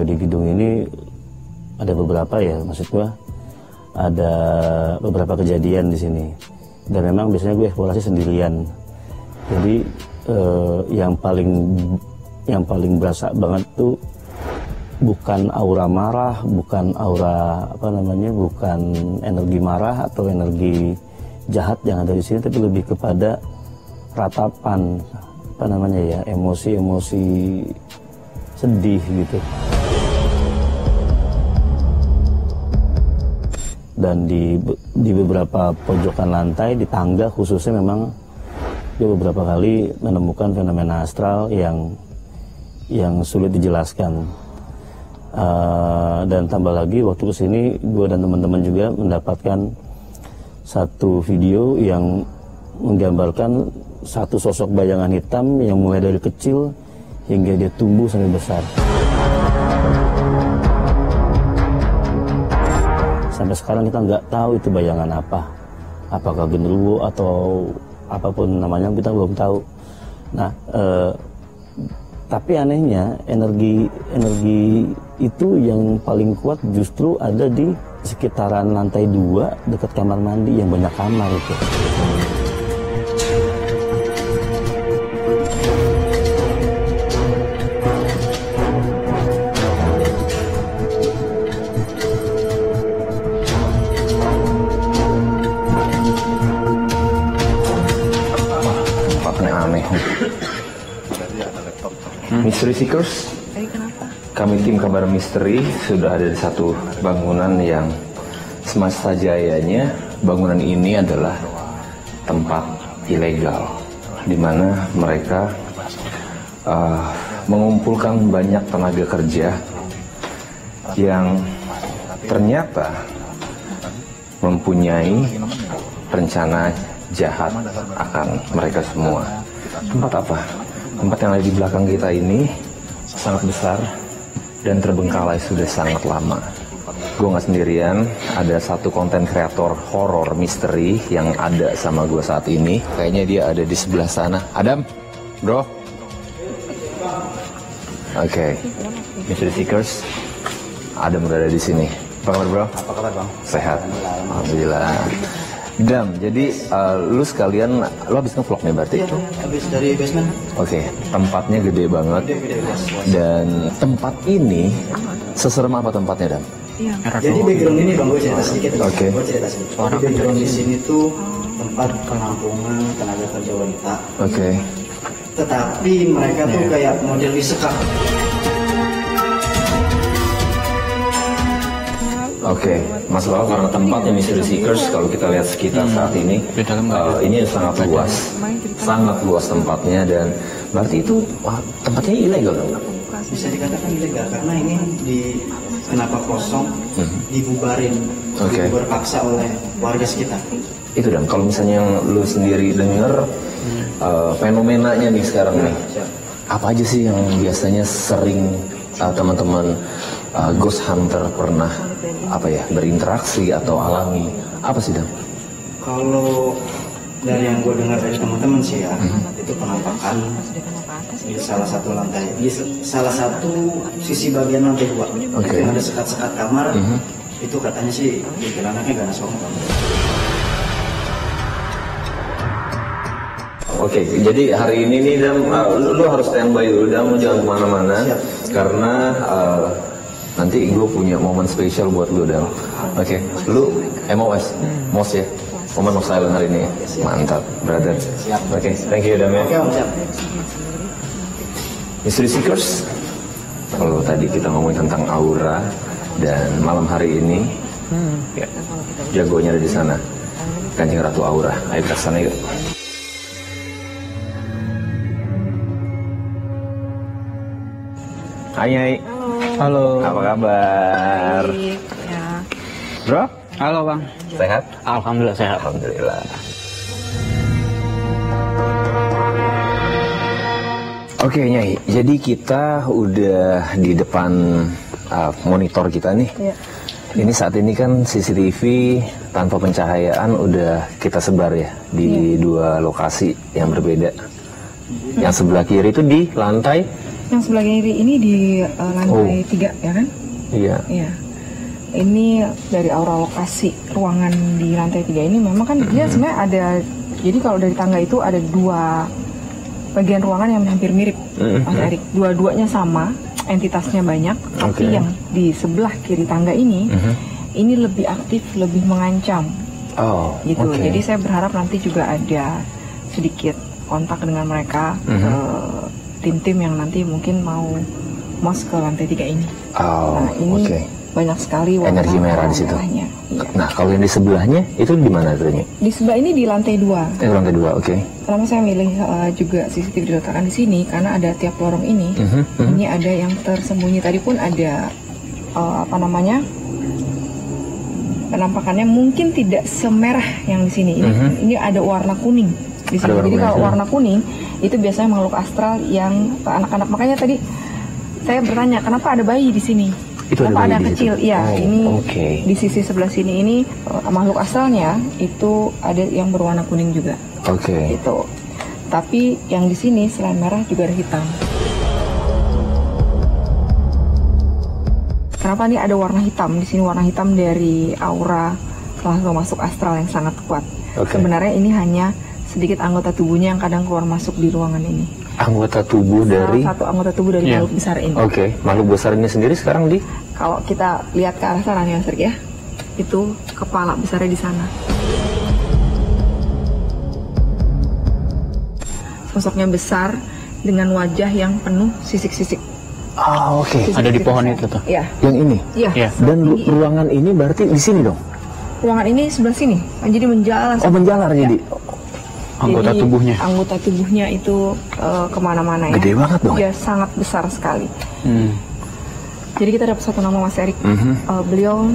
gue di gedung ini ada beberapa ya, maksud gue ada beberapa kejadian di sini. Dan memang biasanya gue eksplorasi sendirian. Jadi yang paling berasa banget tuh bukan aura marah, bukan aura bukan energi marah atau energi jahat yang ada di sini, tapi lebih kepada ratapan emosi-emosi sedih gitu. Dan di beberapa pojokan lantai, di tangga khususnya, memang dia beberapa kali menemukan fenomena astral yang sulit dijelaskan. Dan tambah lagi waktu kesini gue dan teman-teman juga mendapatkan satu video yang menggambarkan satu sosok bayangan hitam yang mulai dari kecil hingga dia tumbuh sampai besar. Sampai sekarang kita nggak tahu itu bayangan apa, apakah genderuwo atau apapun namanya, kita belum tahu. Nah, tapi anehnya energi itu yang paling kuat justru ada di sekitaran lantai 2 dekat kamar mandi yang banyak kamar itu. Mystery Seekers, kami tim kabar misteri sudah ada di satu bangunan yang semesta jayanya bangunan ini adalah tempat ilegal, di mana mereka mengumpulkan banyak tenaga kerja yang ternyata mempunyai rencana jahat akan mereka semua. Tempat apa? Tempat yang ada di belakang kita ini sangat besar dan terbengkalai sudah sangat lama. Gue nggak sendirian, ada satu konten kreator horor misteri yang ada sama gue saat ini. Kayaknya dia ada di sebelah sana. Adam, bro. Oke, Mystery Seekers, Adam berada di sini. Apa kabar, bro? Apa kabar, Bang? Sehat. Alhamdulillah. Dam, jadi lu sekalian, lu habis nge-vlog nih berarti? Iya, habis dari basement. Oke, tempatnya gede banget. Gede. Dan tempat ini, seserem apa tempatnya, Dam? Iya. Jadi background ini, Bang, gue cerita sedikit. Oke. Gue cerita sedikit. Jadi background di sini tuh tempat penampungan tenaga kerja wanita. Oke. Tetapi mereka tuh kayak model disekap. Oke, masalah karena tempatnya Mystery Seekers, kalau kita lihat sekitar saat ini, ini sangat luas tempatnya, dan berarti itu tempatnya ilegal dong? Bisa dikatakan ilegal karena ini kenapa kosong, dibubarin, dibubar paksa oleh warga sekitar. Itu dong, kalau misalnya yang lu sendiri denger fenomenanya nih sekarang nih, apa aja sih yang biasanya sering teman-teman ghost hunter pernah berinteraksi atau alami? Apa sih, Dam? Kalau dari yang gue dengar dari teman-teman sih ya, itu penampakan di salah satu lantai, di salah satu sisi bagian lantai 2. Itu yang ada sekat-sekat kamar. Itu katanya sih anaknya ganas banget. Oke, jadi hari ini nih, Dam, lu harus standby dulu, Dam, jangan kemana-mana. Karena nanti gue punya momen spesial buat lu, Dam. Oke, lu MOS ya? Moment of Silence hari ini. Mantap, brother. Oke, thank you, Dam, ya. Mystery Seekers, kalau tadi kita ngomongin tentang aura, dan malam hari ini, ya, jagonya ada di sana. Kanjeng Ratu Aura. Ayo ke sana yuk. Hai, Nyai. Halo. Apa kabar? Baik, ya. Bro? Halo, Bang. Sehat? Alhamdulillah sehat. Alhamdulillah. Oke, Nyai. Jadi kita udah di depan monitor kita nih. Iya. Ini saat ini kan CCTV tanpa pencahayaan udah kita sebar ya di dua lokasi yang berbeda. Yang sebelah kiri itu di lantai Yang sebelah kiri ini di lantai 3 ya kan? Iya. Iya. Ini dari aura lokasi ruangan di lantai 3 ini memang kan dia sebenarnya ada. Jadi kalau dari tangga itu ada 2 bagian ruangan yang hampir mirip, Mas Erik. Dua-duanya sama, entitasnya banyak, tapi yang di sebelah kiri tangga ini lebih aktif, lebih mengancam. Oh, gitu. Jadi saya berharap nanti juga ada sedikit kontak dengan mereka, tim-tim yang nanti mungkin mau mos ke lantai 3 ini. Oh, nah, ini banyak sekali warna energi merah di situ. Iya. Nah, kalau yang di sebelahnya itu di mana tuh ini? Di sebelah ini di lantai 2. Lantai 2, oke. Kenapa saya milih juga CCTV diletakkan di sini? Karena ada tiap lorong ini. Ini ada yang tersembunyi. Tadi pun ada penampakannya mungkin tidak semerah yang di sini. Ini ada warna kuning di sini. Jadi kalau warna kuning itu biasanya makhluk astral yang anak-anak. Makanya tadi saya bertanya kenapa ada bayi di sini? Itu kenapa ada bayi kecil? Iya, di sisi sebelah sini ini makhluk astralnya itu ada yang berwarna kuning juga. Itu. Tapi yang di sini selain merah juga ada hitam. Kenapa nih ada warna hitam? Di sini warna hitam dari aura langsung masuk astral yang sangat kuat. Sebenarnya ini hanya sedikit anggota tubuhnya yang kadang keluar masuk di ruangan ini. Anggota tubuh dari? Salah satu anggota tubuh dari makhluk besar ini. Makhluk besar ini sendiri sekarang di? Kalau kita lihat ke arah sana nih Mas Erik ya, itu kepala besarnya di sana. Sosoknya besar dengan wajah yang penuh sisik-sisik. Ada di pohon itu tuh. Iya. Yang ini? Iya. Dan ruangan ini berarti di sini dong? Ruangan ini sebelah sini. Jadi menjalar. Menjalar jadi? Anggota tubuhnya? Anggota tubuhnya itu kemana-mana ya. Gede banget dong? Ya, sangat besar sekali. Jadi kita dapat satu nama Mas Erik. Beliau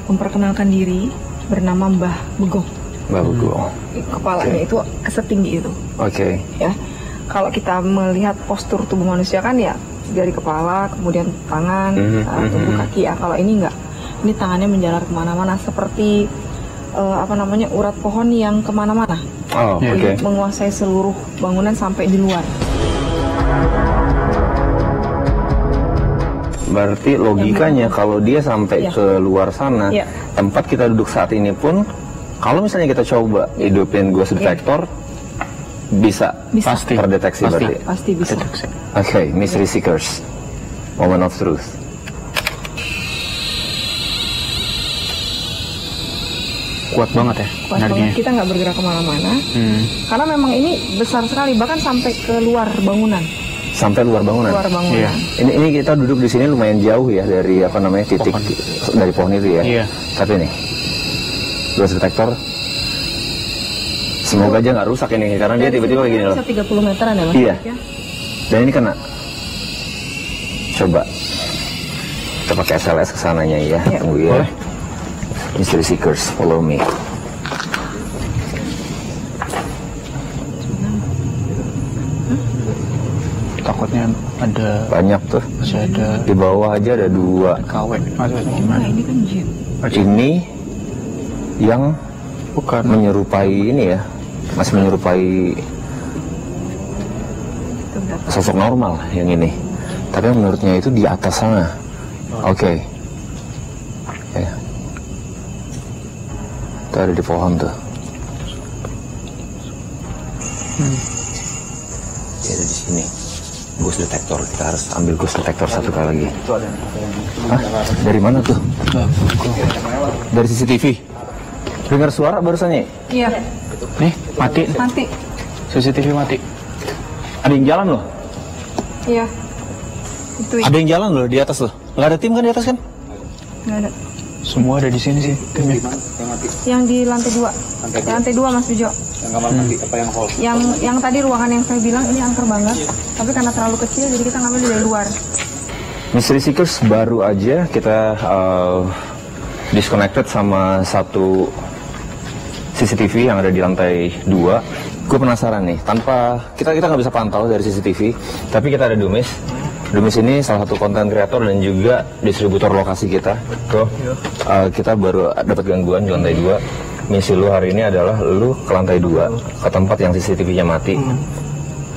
memperkenalkan diri bernama Mbah Begong. Mbah Begong. Kepalanya itu setinggi itu. Ya. Kalau kita melihat postur tubuh manusia kan ya dari kepala, kemudian tangan, tubuh kaki ya. Kalau ini enggak. Ini tangannya menjalar kemana-mana seperti urat pohon yang kemana-mana. Menguasai seluruh bangunan sampai di luar. Berarti logikanya kalau dia sampai ke luar sana, tempat kita duduk saat ini pun, kalau misalnya kita coba hidupin ghost detector, bisa terdeteksi berarti? Pasti bisa. Mystery Seekers, Moment of Truth. Kuat banget ya energinya. Kita nggak bergerak kemana-mana, karena memang ini besar sekali, bahkan sampai ke luar bangunan. Sampai luar bangunan. Iya. Ini kita duduk di sini lumayan jauh ya dari titik dari pohon itu ya. Iya. Tapi nih, ghost detector, semoga aja nggak rusak ini karena dia tiba-tiba kayak gini loh. Bisa 30 meteran ya Mas? Iya. Dan ini kena. Coba kita pakai SLS kesananya ya. Tunggu ya. Mystery Seekers, follow me. Takutnya ada banyak tuh. Masih ada di bawah aja ada 2. Kawet. Ini kan jin. Ini yang bukan menyerupai ini ya, masih menyerupai sosok normal yang ini. Tapi menurutnya itu di atas sana. Itu ada di pohon tuh. Dia ada di sini. Ghost detector, kita harus ambil ghost detector satu kali lagi. Dari mana tuh? Dari CCTV. Dengar suara barusannya? Iya. Nih, mati. CCTV mati. Ada yang jalan loh. Iya. Itu. Ada yang jalan loh di atas loh. Nggak ada tim kan di atas kan? Nggak ada. Semua ada di sini sih timnya. Yang di lantai 2. Lantai 2 Mas Ujo. Yang kamar mandi apa yang hall? Yang tadi ruangan yang saya bilang ini angker banget, tapi karena terlalu kecil jadi kita ngambil dari luar. Mystery Seekers baru aja kita disconnected sama satu CCTV yang ada di lantai 2. Gue penasaran nih, tanpa kita nggak bisa pantau dari CCTV, tapi kita ada Dumis. Dumis ini salah satu konten kreator dan juga distributor lokasi kita. Kita baru dapat gangguan di lantai 2. Misi lu hari ini adalah lu ke lantai 2, ke tempat yang CCTV-nya mati.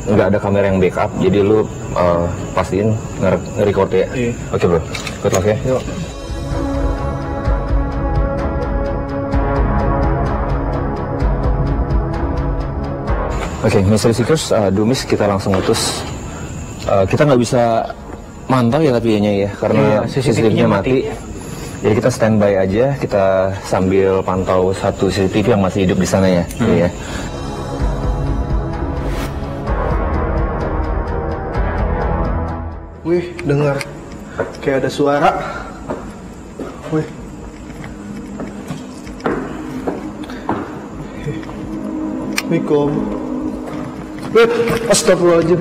nggak ada kamera yang backup, jadi lu pastiin nge-record ya. Iya. Oke bro, good luck ya. Yuk. Oke, Mystery Seekers, Dumis kita langsung utus. Kita nggak bisa mantau ya tapi ya karena CCTV-nya mati. Jadi kita standby aja, kita sambil pantau satu CCTV yang masih hidup di sana ya. Ya. Wih, dengar kayak ada suara. Wih. Assalamualaikum. Wih, astagfirullahaladzim.